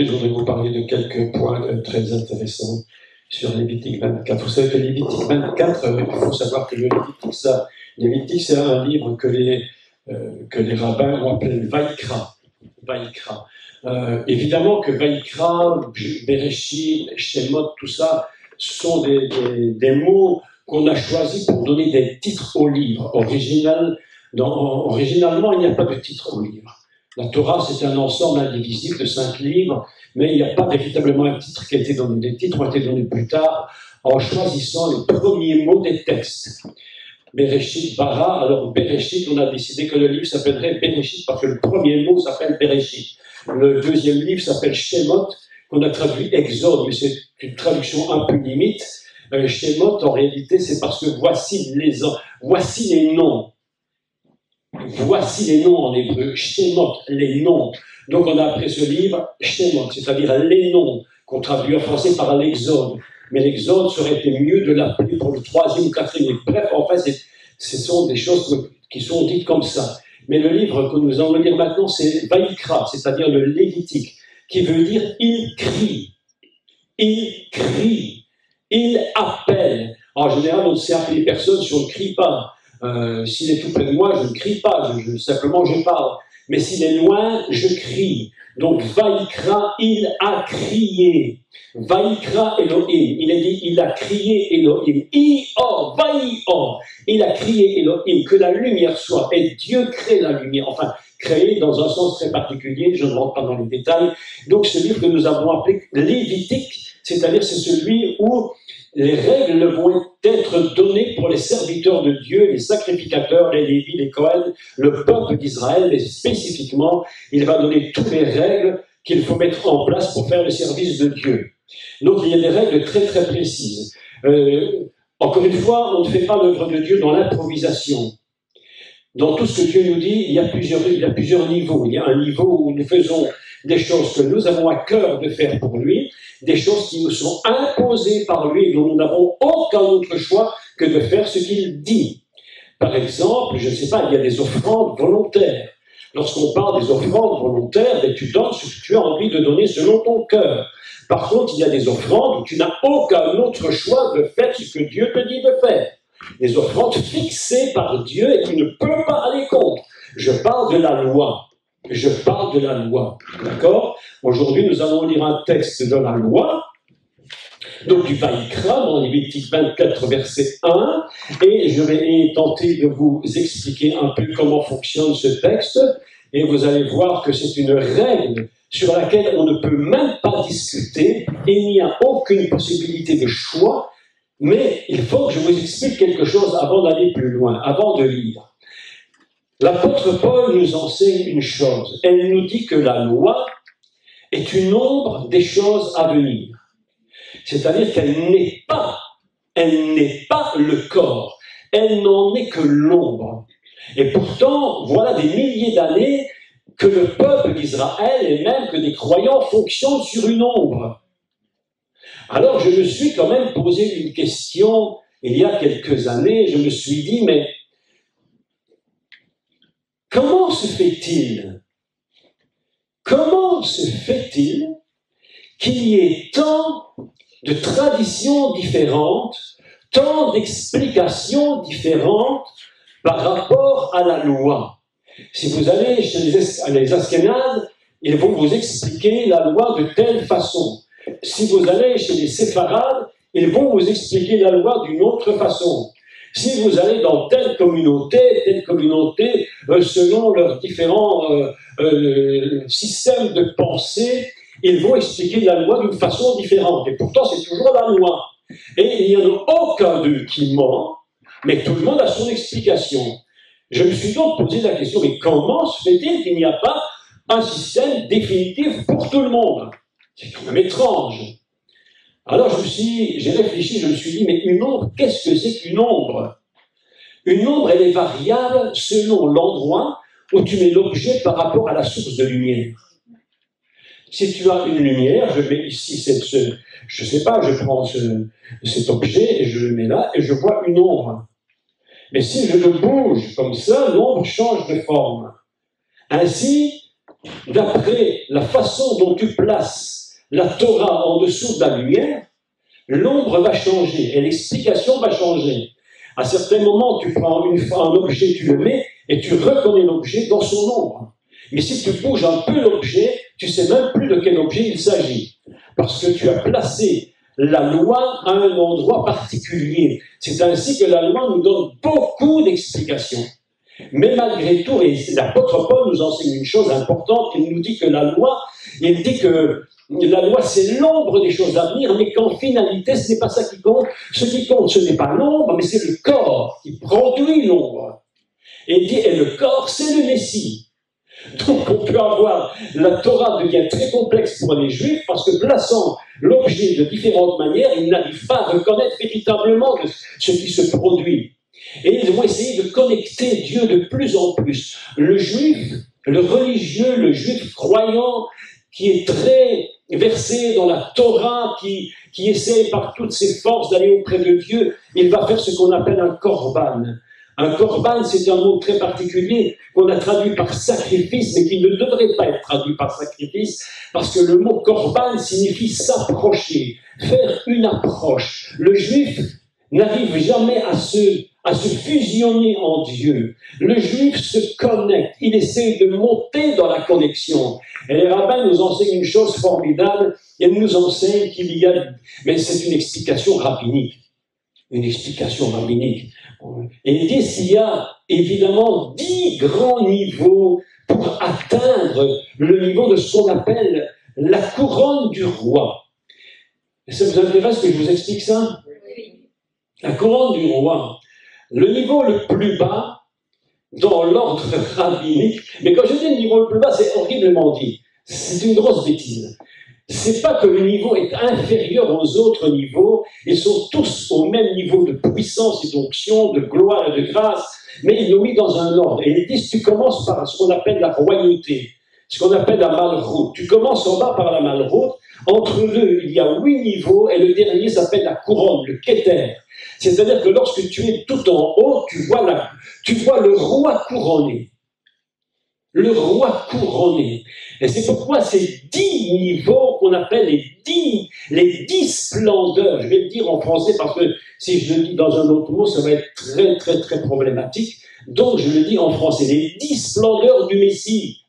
aujourd'hui, je voudrais vous parler de quelques points très intéressants sur Lévitique 24. Vous savez que Lévitique 24, il faut savoir que Lévitique, c'est un livre que les rabbins ont appelé Vaïkra. Vaïkra. Évidemment que Vaïkra, Bereshit, Shemot, tout ça, ce sont des mots qu'on a choisis pour donner des titres au livre. Originalement, il n'y a pas de titre au livre. La Torah, c'est un ensemble indivisible de 5 livres, mais il n'y a pas véritablement un titre qui a été donné. Des titres ont été donnés plus tard en choisissant les premiers mots des textes. Bereshit, Bara. Alors, Bereshit, on a décidé que le livre s'appellerait Bereshit parce que le premier mot s'appelle Bereshit. Le deuxième livre s'appelle Shemot, qu'on a traduit Exode, mais c'est une traduction un peu limite. Shemot, en réalité, c'est parce que voici les noms. Voici les noms en hébreu, Shemot, les noms. Donc on a appelé ce livre Shemot, c'est-à-dire les noms, qu'on traduit en français par l'Exode. Mais l'Exode serait été mieux de l'appeler pour le 3e ou 4e. Bref, en fait, ce sont des choses qui sont dites comme ça. Mais le livre que nous allons lire maintenant, c'est Vaïkra, c'est-à-dire le Lévitique, qui veut dire « il crie ». Il crie, il appelle. En général, on ne sait appeler personne si on ne crie pas. S'il est tout près de moi, je ne crie pas, simplement je parle. Mais s'il est loin, je crie. Donc, Vaïkra, il a crié. Vaïkra Elohim. Il a dit, il a crié Elohim. I-or, Vaï-or. Il a crié Elohim, que la lumière soit. Et Dieu crée la lumière. Enfin, créé dans un sens très particulier, je ne rentre pas dans les détails. Donc, ce livre que nous avons appelé Lévitique, c'est-à-dire c'est celui où les règles vont être données pour les serviteurs de Dieu, les sacrificateurs, les Lévites, les Cohen, le peuple d'Israël, mais spécifiquement, il va donner toutes les règles qu'il faut mettre en place pour faire le service de Dieu. Donc il y a des règles très très précises. Encore une fois, on ne fait pas l'œuvre de Dieu dans l'improvisation. Dans tout ce que Dieu nous dit, il y a plusieurs niveaux. Il y a un niveau où nous faisons des choses que nous avons à cœur de faire pour lui, des choses qui nous sont imposées par lui et dont nous n'avons aucun autre choix que de faire ce qu'il dit. Par exemple, je ne sais pas, il y a des offrandes volontaires. Lorsqu'on parle des offrandes volontaires, tu donnes ce que tu as envie de donner selon ton cœur. Par contre, il y a des offrandes où tu n'as aucun autre choix de faire ce que Dieu te dit de faire. Des offrandes fixées par Dieu et tu ne peux pas aller contre. Je parle de la loi. Je parle de la loi. D'accord? Aujourd'hui, nous allons lire un texte de la loi, donc du Vaïkra, dans Lévitique 24, verset 1, et je vais tenter de vous expliquer un peu comment fonctionne ce texte, et vous allez voir que c'est une règle sur laquelle on ne peut même pas discuter, et il n'y a aucune possibilité de choix, mais il faut que je vous explique quelque chose avant d'aller plus loin, avant de lire. L'apôtre Paul nous enseigne une chose. Elle nous dit que la loi est une ombre des choses à venir. C'est-à-dire qu'elle n'est pas le corps. Elle n'en est que l'ombre. Et pourtant, voilà des milliers d'années que le peuple d'Israël et même que des croyants fonctionnent sur une ombre. Alors je me suis quand même posé une question il y a quelques années. Je me suis dit, mais comment se fait-il qu'il y ait tant de traditions différentes, tant d'explications différentes par rapport à la loi? Si vous allez chez les Ashkénazes, ils vont vous expliquer la loi de telle façon. Si vous allez chez les Séfarades, ils vont vous expliquer la loi d'une autre façon. Si vous allez dans telle communauté, selon leurs différents systèmes de pensée, ils vont expliquer la loi d'une façon différente. Et pourtant, c'est toujours la loi. Et il n'y en a aucun d'eux qui ment, mais tout le monde a son explication. Je me suis donc posé la question, mais comment se fait-il qu'il n'y a pas un système définitif pour tout le monde? C'est quand même étrange. Alors j'ai réfléchi, je me suis dit, mais une ombre, qu'est-ce que c'est qu'une ombre? Une ombre, elle est variable selon l'endroit où tu mets l'objet par rapport à la source de lumière. Si tu as une lumière, je mets ici je sais pas, je prends cet objet et je le mets là et je vois une ombre. Mais si je le bouge comme ça, l'ombre change de forme. Ainsi, d'après la façon dont tu places la Torah en dessous de la lumière, l'ombre va changer et l'explication va changer. À certains moments, tu prends un objet, tu le mets et tu reconnais l'objet dans son ombre. Mais si tu bouges un peu l'objet, tu ne sais même plus de quel objet il s'agit. Parce que tu as placé la loi à un endroit particulier. C'est ainsi que la loi nous donne beaucoup d'explications. Mais malgré tout, et l'apôtre Paul nous enseigne une chose importante, il nous dit que la loi, il dit que la loi c'est l'ombre des choses à venir, mais qu'en finalité ce n'est pas ça qui compte. Ce qui compte, ce n'est pas l'ombre, mais c'est le corps qui produit l'ombre. Et il dit, et le corps c'est le Messie. Donc on peut avoir, la Torah devient très complexe pour les Juifs, parce que plaçant l'objet de différentes manières, ils n'arrivent pas à reconnaître véritablement ce qui se produit. Et ils vont essayer de connecter Dieu de plus en plus. Le juif, le religieux, le juif croyant, qui est très versé dans la Torah, qui essaie par toutes ses forces d'aller auprès de Dieu, il va faire ce qu'on appelle un korban. Un korban, c'est un mot très particulier qu'on a traduit par sacrifice, mais qui ne devrait pas être traduit par sacrifice, parce que le mot korban signifie s'approcher, faire une approche. Le juif n'arrive jamais à se fusionner en Dieu. Le juif se connecte, il essaie de monter dans la connexion. Et les rabbins nous enseignent une chose formidable, ils nous enseignent qu'il y a, mais c'est une explication rabbinique. Une explication rabbinique. Et ils disent qu'il y a évidemment 10 grands niveaux pour atteindre le niveau de ce qu'on appelle la couronne du roi. Et ça vous intéresse que je vous explique ça? La couronne du roi. Le niveau le plus bas, dans l'ordre rabbinique, mais quand je dis le niveau le plus bas, c'est horriblement dit. C'est une grosse bêtise. C'est pas que le niveau est inférieur aux autres niveaux, ils sont tous au même niveau de puissance et d'onction, de gloire et de grâce, mais ils l'ont mis dans un ordre. Et ils disent, tu commences par ce qu'on appelle la royauté, ce qu'on appelle la malroute. Tu commences en bas par la malroute, entre deux, il y a 8 niveaux, et le dernier s'appelle la couronne, le keter. C'est-à-dire que lorsque tu es tout en haut, tu vois le roi couronné. Le roi couronné. Et c'est pourquoi ces 10 niveaux qu'on appelle les 10 splendeurs, je vais le dire en français parce que si je le dis dans un autre mot, ça va être très très très problématique. Donc je le dis en français, les 10 splendeurs du Messie.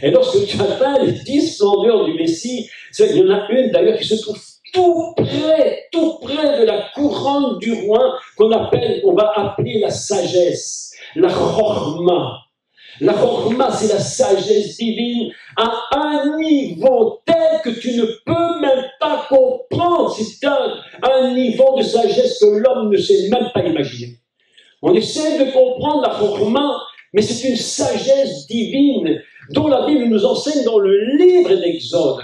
Et lorsque tu atteins les 10 splendeurs du Messie, il y en a une d'ailleurs qui se trouve tout près de la couronne du roi qu'on va appeler la sagesse, la chorma. La chorma, c'est la sagesse divine à un niveau tel que tu ne peux même pas comprendre. C'est un niveau de sagesse que l'homme ne sait même pas imaginer. On essaie de comprendre la chorma, mais c'est une sagesse divine dont la Bible nous enseigne dans le livre d'Exode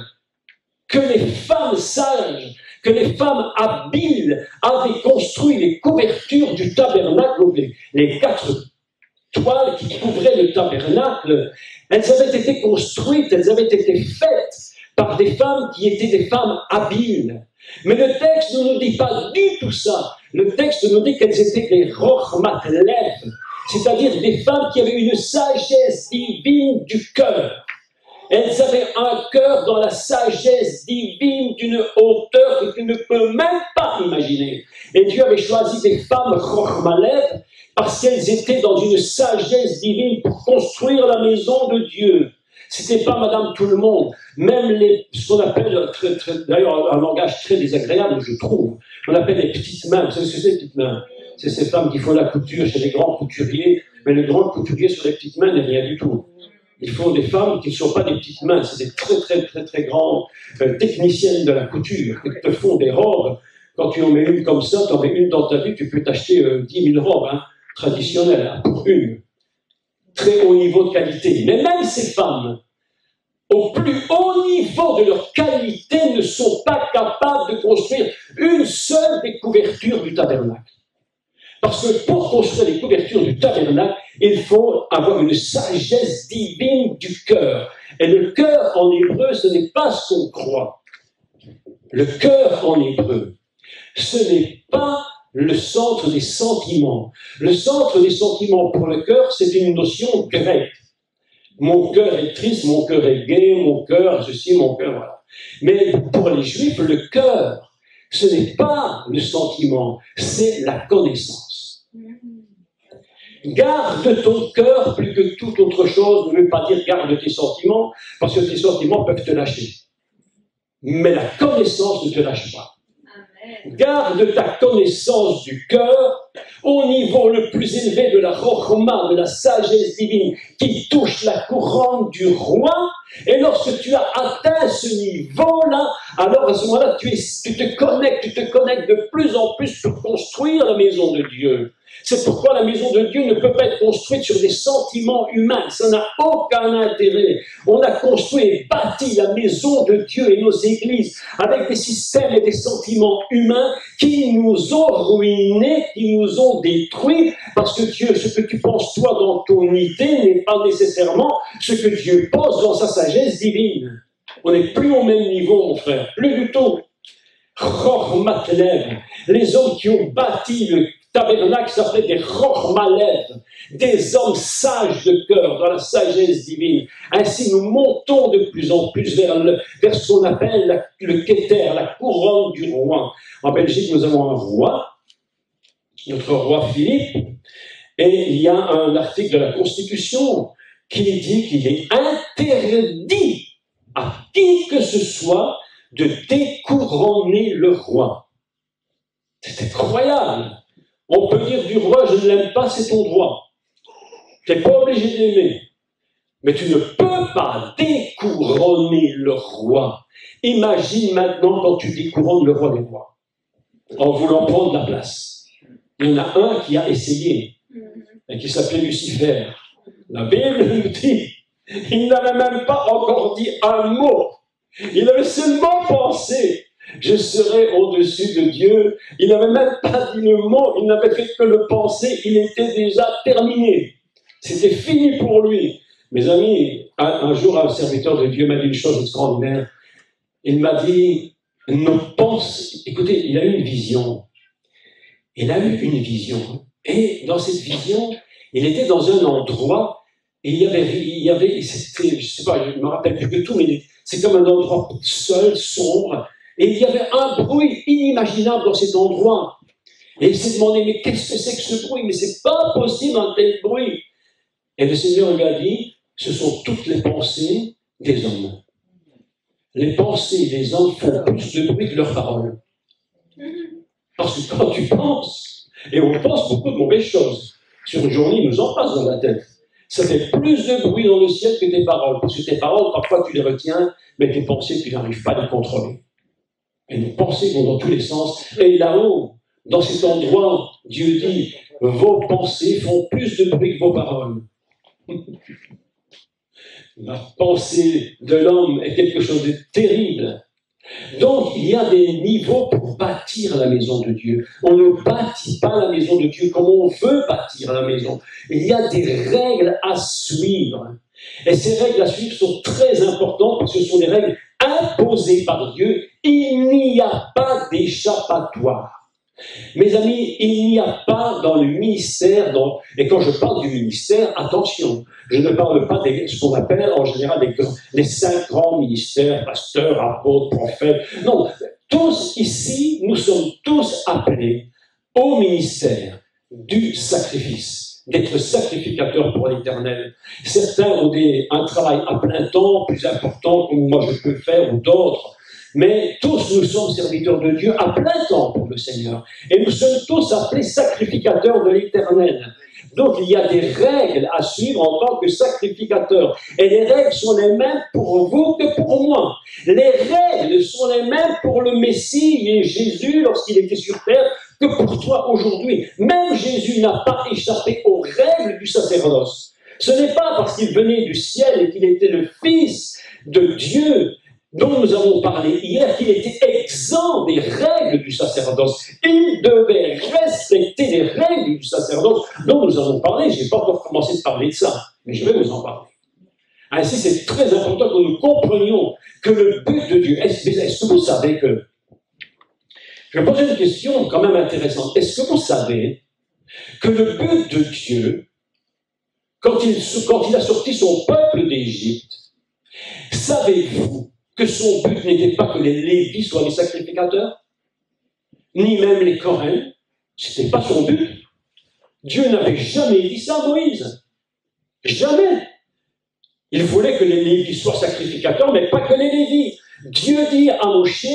que les femmes sages, que les femmes habiles avaient construit les couvertures du tabernacle, les 4 toiles qui couvraient le tabernacle. Elles avaient été construites, elles avaient été faites par des femmes qui étaient des femmes habiles. Mais le texte ne nous dit pas du tout ça. Le texte nous dit qu'elles étaient des rochmatlev, c'est-à-dire des femmes qui avaient une sagesse divine du cœur. Elles avaient un cœur dans la sagesse divine d'une hauteur que tu ne peux même pas imaginer. Et Dieu avait choisi des femmes rochmatlev parce qu'elles étaient dans une sagesse divine pour construire la maison de Dieu. C'était pas Madame tout le monde, même ce qu'on appelle, d'ailleurs un langage très désagréable, je trouve, on appelle les petites mains. Vous savez ce que c'est, les petites mains? C'est ces femmes qui font la couture chez les grands couturiers, mais les grands couturiers sur les petites mains n'est rien du tout. Il faut des femmes qui ne sont pas des petites mains, c'est des très grands techniciennes de la couture, qui te font des robes. Quand tu en mets une comme ça, tu en mets une dans ta vie, tu peux t'acheter 10 000 robes, hein, traditionnelles, hein, pour une. Très haut niveau de qualité. Mais même ces femmes, au plus haut niveau de leur qualité, ne sont pas capables de construire une seule des couvertures du tabernacle. Parce que pour construire les couvertures du tabernacle, il faut avoir une sagesse divine du cœur. Et le cœur en hébreu, ce n'est pas ce qu'on croit. Le cœur en hébreu, ce n'est pas le centre des sentiments. Le centre des sentiments pour le cœur, c'est une notion grecque. Mon cœur est triste, mon cœur est gai, mon cœur, ceci, mon cœur, voilà. Mais pour les Juifs, le cœur, ce n'est pas le sentiment, c'est la connaissance. Garde ton cœur plus que toute autre chose, ne veut pas dire garde tes sentiments, parce que tes sentiments peuvent te lâcher. Mais la connaissance ne te lâche pas. Garde ta connaissance du cœur au niveau le plus élevé de la chokhma, de la sagesse divine, qui touche la couronne du roi. Et lorsque tu as atteint ce niveau-là, alors à ce moment-là, tu te connectes de plus en plus pour construire la maison de Dieu. C'est pourquoi la maison de Dieu ne peut pas être construite sur des sentiments humains. Ça n'a aucun intérêt. On a construit et bâti la maison de Dieu et nos églises avec des systèmes et des sentiments humains qui nous ont ruinés, qui nous ont détruits, parce que Dieu, ce que tu penses toi dans ton idée n'est pas nécessairement ce que Dieu pense dans sa sagesse divine. On n'est plus au même niveau, mon frère. Plus du tout. Chokhmatlev, les hommes qui ont bâti le tabernacle s'appelait des Chokhmalev, des hommes sages de cœur, dans la sagesse divine. Ainsi, nous montons de plus en plus vers ce qu'on appelle le Keter, la couronne du roi. En Belgique, nous avons un roi, notre roi Philippe, et il y a un article de la Constitution qui dit qu'il est interdit à qui que ce soit de découronner le roi. C'est incroyable. On peut dire du roi, je ne l'aime pas, c'est ton droit. Tu n'es pas obligé de l'aimer. Mais tu ne peux pas découronner le roi. Imagine maintenant quand tu découronnes le roi des rois, en voulant prendre la place. Il y en a un qui a essayé, et qui s'appelait Lucifer. La Bible nous dit, il n'avait même pas encore dit un mot. Il avait seulement pensé, je serai au-dessus de Dieu. Il n'avait même pas dit le mot, il n'avait fait que le penser, il était déjà terminé. C'était fini pour lui. Mes amis, un jour, un serviteur de Dieu m'a dit une chose extraordinaire. Il m'a dit, écoutez, il a eu une vision. Il a eu une vision. Et dans cette vision, il était dans un endroit, et il y avait c'était, je sais pas, je ne me rappelle plus de tout, mais c'est comme un endroit seul, sombre, et il y avait un bruit inimaginable dans cet endroit. Et il s'est demandé, mais qu'est-ce que c'est que ce bruit? Mais c'est pas possible un tel bruit. Et le Seigneur lui a dit, ce sont toutes les pensées des hommes. Les pensées des hommes font plus de bruit que leurs paroles. Parce que quand tu penses, et on pense beaucoup de mauvaises choses, sur une journée, il nous en passe dans la tête. Ça fait plus de bruit dans le ciel que tes paroles. Parce que tes paroles, parfois, tu les retiens, mais tes pensées, tu n'arrives pas à les contrôler. Et nos pensées vont dans tous les sens. Et là-haut, dans cet endroit, Dieu dit, vos pensées font plus de bruit que vos paroles. La pensée de l'homme est quelque chose de terrible. Donc, il y a des niveaux pour bâtir la maison de Dieu. On ne bâtit pas la maison de Dieu comme on veut bâtir la maison. Il y a des règles à suivre. Et ces règles à suivre sont très importantes parce que ce sont des règles imposées par Dieu. Il n'y a pas d'échappatoire. Mes amis, il n'y a pas dans le ministère, et quand je parle du ministère, attention, je ne parle pas de ce qu'on appelle en général les 5 grands ministères, pasteurs, apôtres, prophètes. Non, tous ici, nous sommes tous appelés au ministère du sacrifice, d'être sacrificateurs pour l'Éternel. Certains ont un travail à plein temps, plus important, comme moi je peux faire, ou d'autres. Mais tous nous sommes serviteurs de Dieu à plein temps pour le Seigneur. Et nous sommes tous appelés sacrificateurs de l'Éternel. Donc il y a des règles à suivre en tant que sacrificateurs. Et les règles sont les mêmes pour vous que pour moi. Les règles sont les mêmes pour le Messie et Jésus lorsqu'il était sur terre que pour toi aujourd'hui. Même Jésus n'a pas échappé aux règles du sacerdoce. Ce n'est pas parce qu'il venait du ciel et qu'il était le Fils de Dieu dont nous avons parlé hier, qu'il était exempt des règles du sacerdoce. Il devait respecter les règles du sacerdoce dont nous avons parlé. Je n'ai pas encore commencé de parler de ça, mais je vais vous en parler. Ainsi, c'est très important que nous comprenions que le but de Dieu, est-ce que vous savez que... Je vais poser une question quand même intéressante. Est-ce que vous savez que le but de Dieu, quand il a sorti son peuple d'Égypte, savez-vous que son but n'était pas que les Lévites soient les sacrificateurs, ni même les Coréens? Ce n'était pas son but. Dieu n'avait jamais dit ça à Moïse. Jamais. Il voulait que les Lévites soient sacrificateurs, mais pas que les Lévites. Dieu dit à Moshe,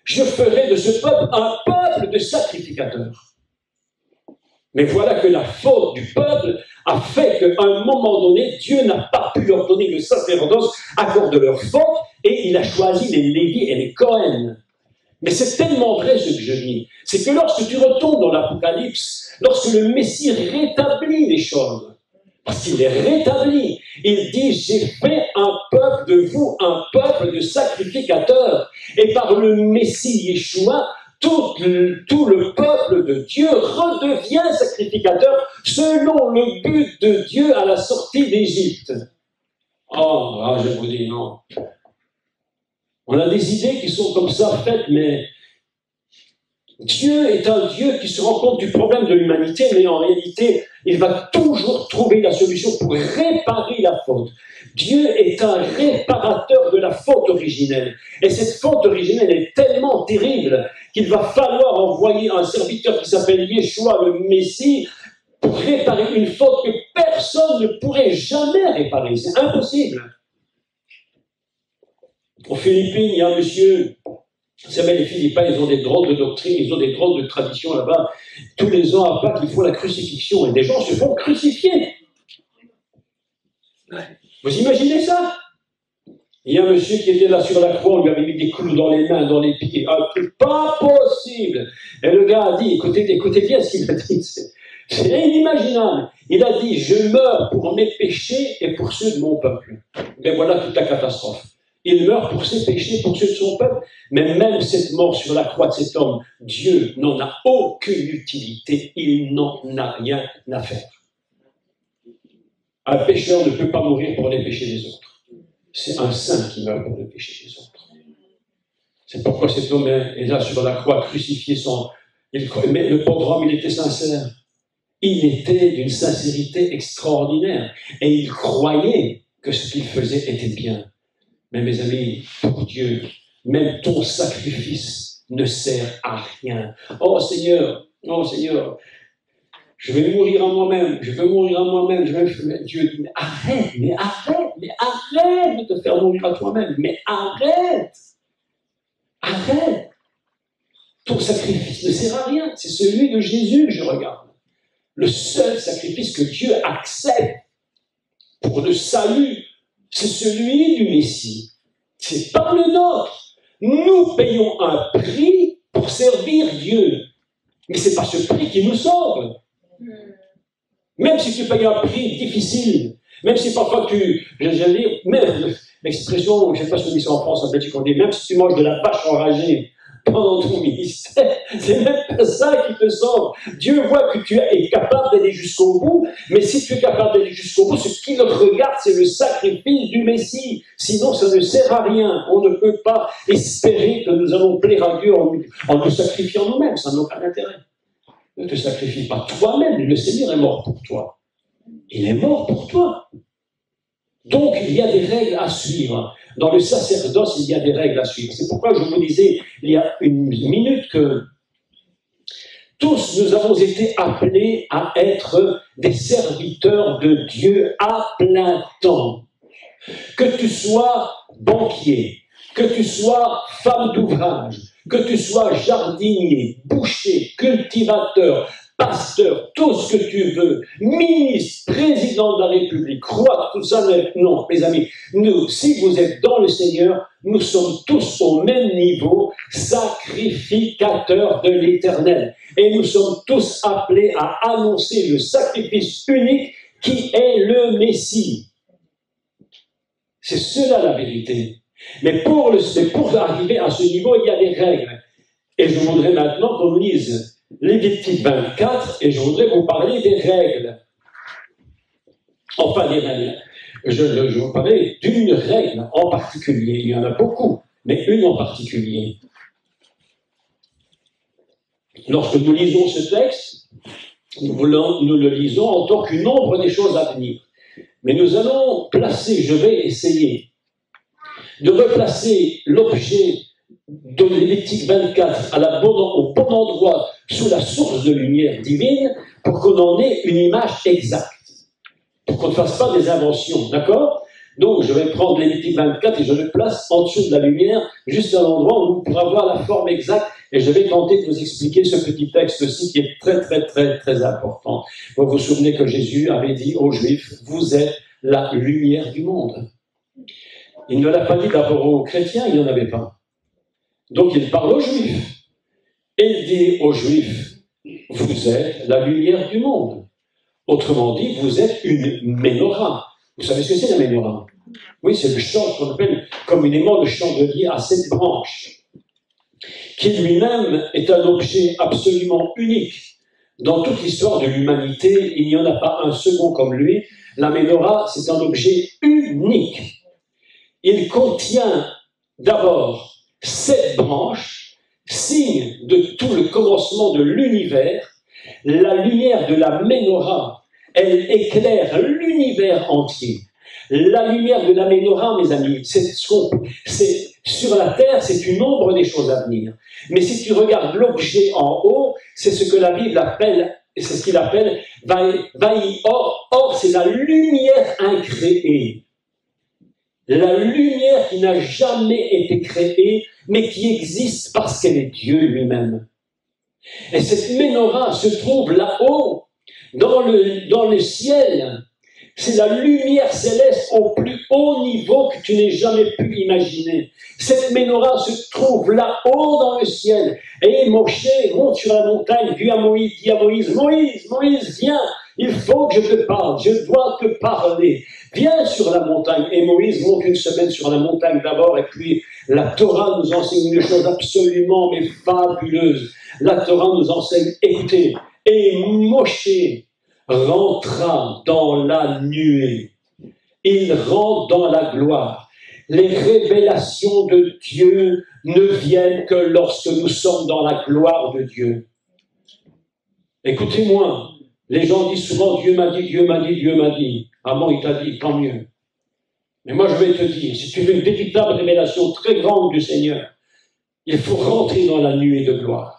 je ferai de ce peuple un peuple de sacrificateurs. Mais voilà que la faute du peuple a fait qu'à un moment donné, Dieu n'a pas pu leur donner le sacerdoce à cause de leur faute, et il a choisi les Lévites et les Cohen. Mais c'est tellement vrai ce que je dis. C'est que lorsque tu retournes dans l'Apocalypse, lorsque le Messie rétablit les choses, parce qu'il les rétablit, il dit, j'ai fait un peuple de vous, un peuple de sacrificateurs. Et par le Messie Yeshua, tout le peuple de Dieu redevient sacrificateur selon le but de Dieu à la sortie d'Égypte. Oh, je vous dis non. On a des idées qui sont comme ça faites, mais Dieu est un Dieu qui se rend compte du problème de l'humanité, mais en réalité, il va toujours trouver la solution pour réparer la faute. Dieu est un réparateur de la faute originelle. Et cette faute originelle est tellement terrible qu'il va falloir envoyer un serviteur qui s'appelle Yeshua, le Messie, pour réparer une faute que personne ne pourrait jamais réparer. C'est impossible. Aux Philippines, il y a un monsieur, vous savez, les Philippins, ils ont des drôles de doctrines, ils ont des drôles de traditions là-bas. Tous les ans, à Pâques, il faut la crucifixion, et des gens se font crucifier. Vous imaginez ça? Il y a un monsieur qui était là sur la croix, on lui avait mis des clous dans les mains, dans les pieds. Un truc pas possible. Et le gars a dit, écoutez bien ce qu'il a dit, c'est inimaginable. Il a dit, je meurs pour mes péchés et pour ceux de mon peuple. Et voilà toute la catastrophe. Il meurt pour ses péchés, pour ceux de son peuple, mais même cette mort sur la croix de cet homme, Dieu n'en a aucune utilité, il n'en a rien à faire. Un pécheur ne peut pas mourir pour les péchés des autres. C'est un saint qui meurt pour les péchés des autres. C'est pourquoi cet homme est là sur la croix, crucifié sans... Mais le pauvre homme, il était sincère. Il était d'une sincérité extraordinaire. Et il croyait que ce qu'il faisait était bien. Mais mes amis, pour Dieu, même ton sacrifice ne sert à rien. Oh Seigneur, je vais mourir à moi-même, Dieu dit, mais arrête de te faire mourir à toi-même, mais arrête. Ton sacrifice ne sert à rien, c'est celui de Jésus que je regarde. Le seul sacrifice que Dieu accepte pour le salut, c'est celui du Messie. C'est pas le nôtre. Nous payons un prix pour servir Dieu. Mais c'est pas ce prix qui nous sauve. Même si tu payes un prix difficile, même si parfois j'allais dire, même l'expression, je ne sais pas si on dit ça en France, en Belgique, on dit, même si tu manges de la vache enragée pendant ton ministère, c'est même pas ça qui te sauve. Dieu voit que tu es capable d'aller jusqu'au bout, mais si tu es capable d'aller jusqu'au bout, ce qu'il regarde, c'est le sacrifice du Messie. Sinon, ça ne sert à rien. On ne peut pas espérer que nous allons plaire à Dieu en nous sacrifiant nous-mêmes. Ça n'a aucun intérêt. Ne te sacrifie pas toi-même. Le Seigneur est mort pour toi. Il est mort pour toi. Donc, il y a des règles à suivre. Dans le sacerdoce, il y a des règles à suivre. C'est pourquoi je vous disais, il y a une minute, que tous nous avons été appelés à être des serviteurs de Dieu à plein temps. Que tu sois banquier, que tu sois femme d'ouvrage, que tu sois jardinier, boucher, cultivateur, pasteur, tout ce que tu veux, ministre, président de la République, roi, tout ça, non, mes amis, nous, si vous êtes dans le Seigneur, nous sommes tous au même niveau, sacrificateurs de l'Éternel. Et nous sommes tous appelés à annoncer le sacrifice unique qui est le Messie. C'est cela la vérité. Mais pour arriver à ce niveau, il y a des règles. Et je voudrais maintenant qu'on lise Lévitique 24, et je voudrais vous parler des règles. Enfin, des règles. Je vais vous parler d'une règle en particulier. Il y en a beaucoup, mais une en particulier. Lorsque nous lisons ce texte, nous le lisons en tant qu'une ombre des choses à venir. Mais nous allons placer, je vais essayer de replacer l'objet de Lévitique 24 au bon endroit, sous la source de lumière divine, pour qu'on en ait une image exacte. Pour qu'on ne fasse pas des inventions, d'accord? Donc, je vais prendre Lévitique 24 et je le place en dessous de la lumière, juste à l'endroit où vous pourrez avoir la forme exacte. Et je vais tenter de vous expliquer ce petit texte-ci qui est très, très, très, très important. Vous vous souvenez que Jésus avait dit aux Juifs, vous êtes la lumière du monde. Il ne l'a pas dit d'abord aux chrétiens, il n'y en avait pas. Donc, il parle aux Juifs. Et il dit aux Juifs, vous êtes la lumière du monde. Autrement dit, vous êtes une menorah. Vous savez ce que c'est la menorah? Oui, c'est le champ qu'on appelle communément le chandelier à 7 branches, qui lui-même est un objet absolument unique. Dans toute l'histoire de l'humanité, il n'y en a pas un second comme lui. La menorah, c'est un objet unique. Il contient d'abord 7 branches, signe de tout le commencement de l'univers. La lumière de la menorah, elle éclaire l'univers entier. La lumière de la menorah, mes amis, c'est sur la terre, c'est une ombre des choses à venir. Mais si tu regardes l'objet en haut, c'est ce que la Bible appelle, c'est ce qu'il appelle Vaï Or. Or, c'est la lumière incréée. La lumière qui n'a jamais été créée, mais qui existe parce qu'elle est Dieu lui-même. Et cette menorah se trouve là-haut, dans le ciel. C'est la lumière céleste au plus haut niveau que tu n'aies jamais pu imaginer. Cette menorah se trouve là-haut dans le ciel. Et Moshe monte sur la montagne, dit à Moïse, Moïse, viens, il faut que je te parle, je dois te parler. Viens sur la montagne. Et Moïse monte une semaine sur la montagne d'abord, et puis la Torah nous enseigne une chose absolument mais fabuleuse. La Torah nous enseigne, écoutez, et Moshe rentra dans la nuée. Il rentre dans la gloire. Les révélations de Dieu ne viennent que lorsque nous sommes dans la gloire de Dieu. Écoutez-moi, les gens disent souvent Dieu m'a dit, Dieu m'a dit, Dieu m'a dit. Ah bon, il t'a dit, tant mieux. Mais moi je vais te dire, si tu veux une véritable révélation très grande du Seigneur, il faut rentrer dans la nuée de gloire.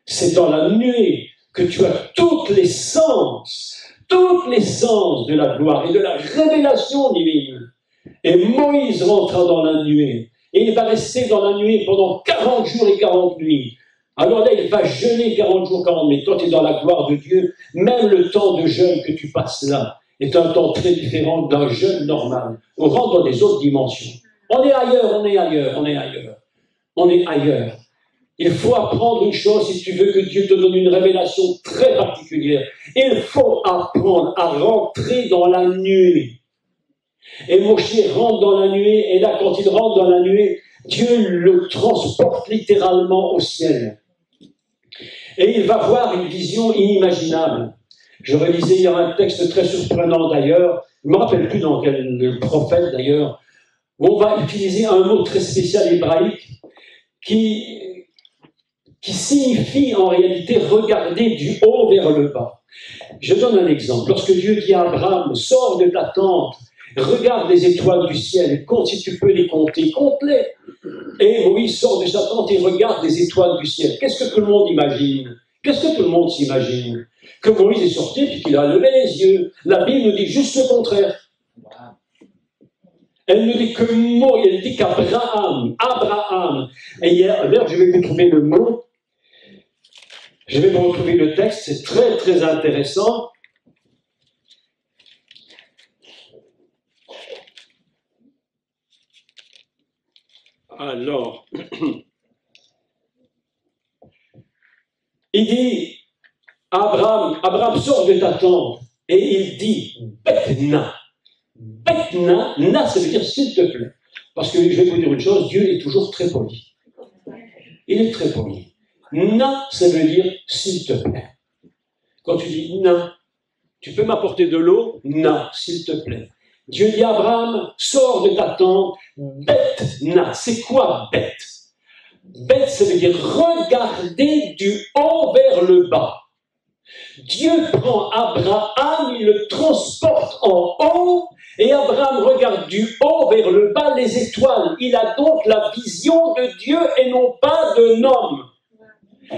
C'est dans la nuée que tu as tous les sens de la gloire et de la révélation divine. Et Moïse rentra dans la nuée, et il va rester dans la nuée pendant 40 jours et 40 nuits. Alors là, il va jeûner 40 jours, 40 nuits. Toi, tu es dans la gloire de Dieu. Même le temps de jeûne que tu passes là est un temps très différent d'un jeûne normal. On rentre dans des autres dimensions. On est ailleurs. Il faut apprendre une chose si tu veux que Dieu te donne une révélation très particulière. Il faut apprendre à rentrer dans la nuée. Et Moshe rentre dans la nuée, et là, quand il rentre dans la nuée, Dieu le transporte littéralement au ciel. Et il va voir une vision inimaginable. Je relisais hier un texte très surprenant d'ailleurs, je ne me rappelle plus dans quel prophète d'ailleurs, où on va utiliser un mot très spécial hébraïque qui signifie en réalité regarder du haut vers le bas. Je donne un exemple. Lorsque Dieu dit à Abraham, sors de ta tente, regarde les étoiles du ciel, compte si tu peux les compter, compte-les. Et Moïse sort de sa tente et regarde les étoiles du ciel. Qu'est-ce que tout le monde imagine? Qu'est-ce que tout le monde s'imagine? Que Moïse est sorti et qu'il a levé les yeux. La Bible nous dit juste le contraire. Elle ne dit que mot, elle dit qu'Abraham, et hier, je vais vous trouver le mot, je vais vous retrouver le texte, c'est très très intéressant. Alors, il dit, Abraham sort de ta tente, et il dit, Betna, na, ça veut dire s'il te plaît. Parce que je vais vous dire une chose, Dieu est toujours très poli. Il est très poli. Na, ça veut dire s'il te plaît. Quand tu dis na, tu peux m'apporter de l'eau? Na, s'il te plaît. Dieu dit à Abraham, sors de ta tente, Betna. C'est quoi bet? Bet, ça veut dire regarder du haut vers le bas. Dieu prend Abraham, il le transporte en haut, et Abraham regarde du haut vers le bas les étoiles. Il a donc la vision de Dieu et non pas d'un homme.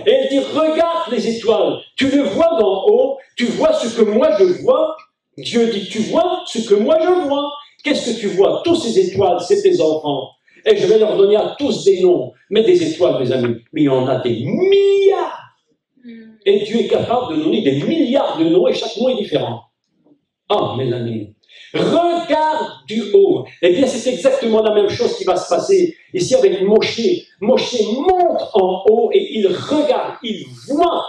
Et il dit, regarde les étoiles, tu le vois d'en haut, tu vois ce que moi je vois. Dieu dit, tu vois ce que moi je vois. Qu'est-ce que tu vois? Tous ces étoiles, c'est tes enfants. Et je vais leur donner à tous des noms. Mais des étoiles, mes amis, mais il y en a des milliards. Et Dieu est capable de donner des milliards de noms et chaque nom est différent. Ah, mes amis, regarde du haut. Eh bien, c'est exactement la même chose qui va se passer ici avec Moshe. Moshe monte en haut et il regarde, il voit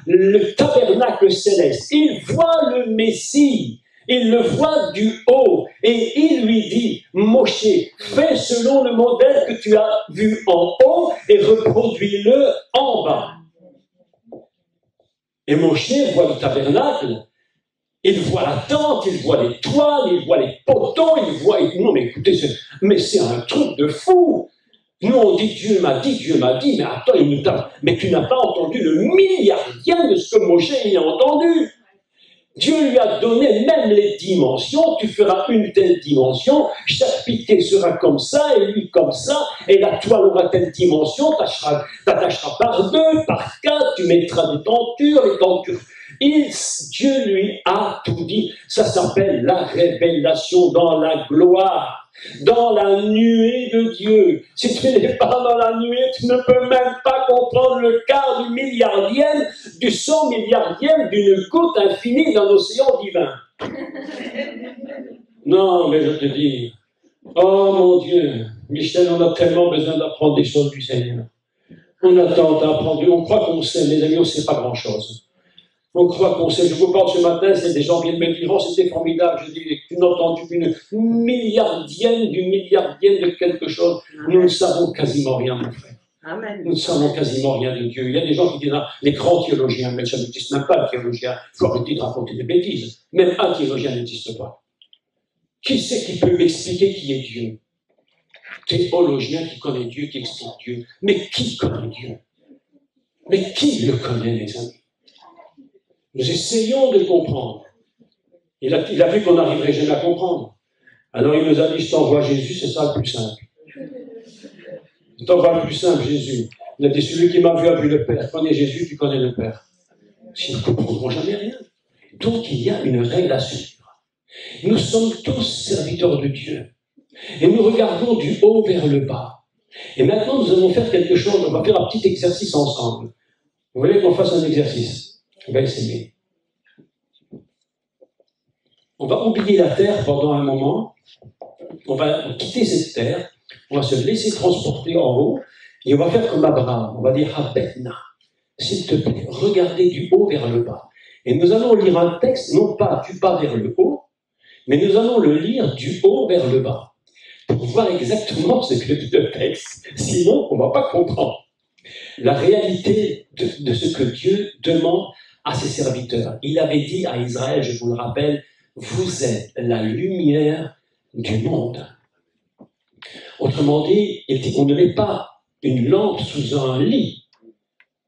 le tabernacle céleste, il voit le Messie. Il le voit du haut et il lui dit, Moshe, fais selon le modèle que tu as vu en haut et reproduis-le en bas. Et Moshe voit le tabernacle, il voit la tente, il voit les toiles, il voit les poteaux, il voit... Non mais écoutez, c'est un truc de fou. Nous on dit Dieu m'a dit, mais attends, mais tu n'as pas entendu le milliardien de ce que Moshe a entendu. Dieu lui a donné même les dimensions, tu feras une telle dimension, chaque piquet sera comme ça, et lui comme ça, et la toile aura telle dimension, t'attacheras par 2, par 4, tu mettras des tentures, les tentures. Dieu lui a tout dit, ça s'appelle la révélation dans la gloire. Dans la nuée de Dieu. Si tu n'es pas dans la nuée, tu ne peux même pas comprendre le quart du milliardième, du 100 milliardième d'une goutte infinie d'un océan divin. Non, mais je te dis, oh mon Dieu, Michel, on a tellement besoin d'apprendre des choses du Seigneur. On a tant à apprendre, on croit qu'on sait, mes amis, on ne sait pas grand-chose. On croit qu'on sait. Je vous parle ce matin, c'est des gens qui viennent me dire, oh, c'était formidable. Je dis, tu n'as entendu qu'une milliardième de quelque chose. Nous ne savons quasiment rien, mon frère. Amen. Nous ne savons quasiment rien de Dieu. Il y a des gens qui disent, ah, les grands théologiens, mais ça n'existe même pas, le théologien. Il faut arrêter de raconter des bêtises. Même un théologien n'existe pas. Qui c'est qui peut m'expliquer qui est Dieu? Théologien qui connaît Dieu, qui explique Dieu. Mais qui connaît Dieu? Mais qui le connaît, mes amis? Nous essayons de comprendre. Il a vu qu'on n'arriverait jamais à comprendre. Alors il nous a dit, je t'envoie Jésus, c'est ça le plus simple. Je t'envoie le plus simple, Jésus. Il a dit, celui qui m'a vu a vu le Père. Connais Jésus, tu connais le Père. Sinon, nous ne comprendrons jamais rien. Donc il y a une règle à suivre. Nous sommes tous serviteurs de Dieu. Et nous regardons du haut vers le bas. Et maintenant, nous allons faire quelque chose. On va faire un petit exercice ensemble. Vous voulez qu'on fasse un exercice? On va essayer. On va oublier la terre pendant un moment. On va quitter cette terre. On va se laisser transporter en haut. Et on va faire comme Abraham. On va dire Habetna. S'il te plaît, regardez du haut vers le bas. Et nous allons lire un texte, non pas du bas vers le haut, mais nous allons le lire du haut vers le bas. Pour voir exactement ce que dit le texte. Sinon, on ne va pas comprendre la réalité de ce que Dieu demande à ses serviteurs. Il avait dit à Israël, je vous le rappelle, vous êtes la lumière du monde. Autrement dit, il dit qu'on ne met pas une lampe sous un lit.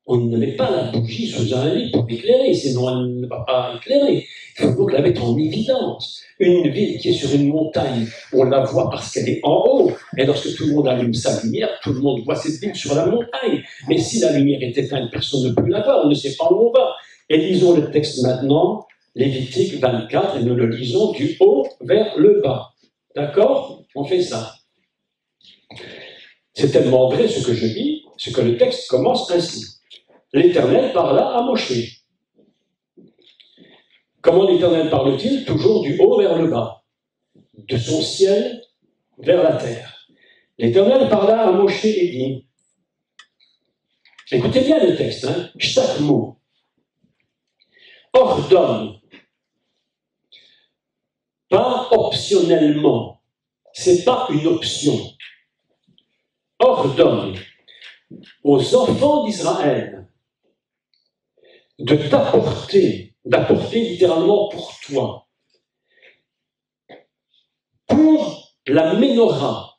On ne met pas la bougie sous un lit pour éclairer, sinon elle ne va pas éclairer. Il faut donc la mettre en évidence. Une ville qui est sur une montagne, on la voit parce qu'elle est en haut. Et lorsque tout le monde allume sa lumière, tout le monde voit cette ville sur la montagne. Mais si la lumière est éteinte, personne ne peut la voir, on ne sait pas où on va. Et lisons le texte maintenant, Lévitique 24, et nous le lisons du haut vers le bas. D'accord? On fait ça. C'est tellement vrai ce que je dis, ce que le texte commence ainsi. L'Éternel parla à Moshe. Comment l'Éternel parle-t-il? Toujours du haut vers le bas, de son ciel vers la terre. L'Éternel parla à Moshe et dit, écoutez bien le texte, hein, chaque mot, ordonne, pas optionnellement, c'est pas une option, ordonne aux enfants d'Israël de d'apporter littéralement pour toi, pour la menorah,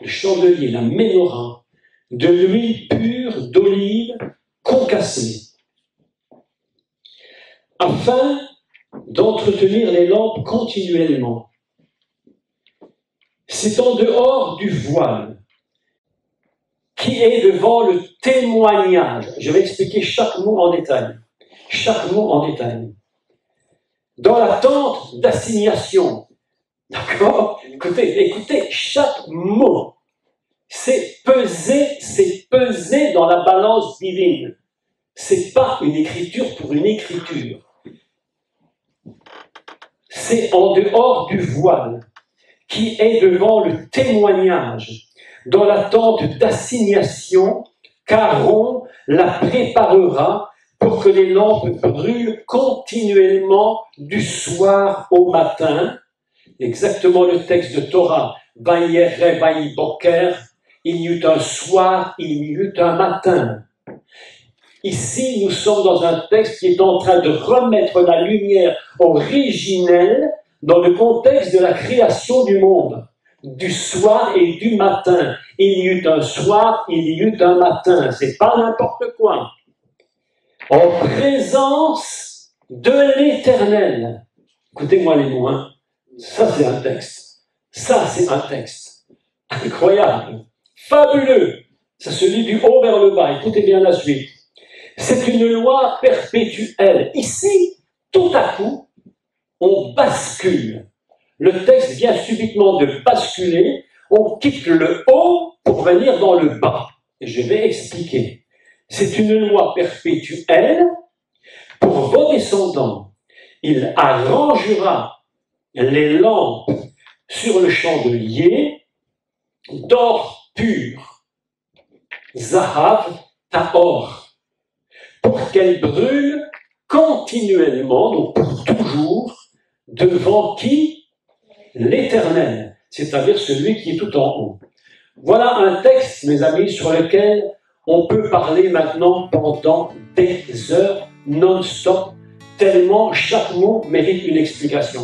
le chandelier, la menorah, de l'huile pure d'olive concassée. afin d'entretenir les lampes continuellement. C'est en dehors du voile qui est devant le témoignage. Je vais expliquer chaque mot en détail. Chaque mot en détail. Dans la tente d'assignation. D'accord? Écoutez, chaque mot. C'est pesé dans la balance divine. C'est pas une écriture pour une écriture. C'est en dehors du voile qui est devant le témoignage, dans l'attente d'assignation, qu'Aaron la préparera pour que les lampes brûlent continuellement du soir au matin. Exactement le texte de Torah. Vayere vayiboker, il y eut un soir, il y eut un matin. Ici, nous sommes dans un texte qui est en train de remettre la lumière originelle dans le contexte de la création du monde, du soir et du matin. Il y eut un soir, il y eut un matin. C'est pas n'importe quoi. En présence de l'Éternel. Écoutez-moi les mots, hein. Ça c'est un texte. Ça c'est un texte. Incroyable. Fabuleux. Ça se lit du haut vers le bas. Écoutez bien la suite. C'est une loi perpétuelle. Ici, tout à coup, on bascule. Le texte vient subitement de basculer. On quitte le haut pour venir dans le bas. Et je vais expliquer. C'est une loi perpétuelle pour vos descendants. Il arrangera les lampes sur le chandelier d'or pur. Zahav Tahor. Pour qu'elle brûle continuellement, donc pour toujours, devant qui? L'Éternel, c'est-à-dire celui qui est tout en haut. Voilà un texte, mes amis, sur lequel on peut parler maintenant pendant des heures non-stop, tellement chaque mot mérite une explication.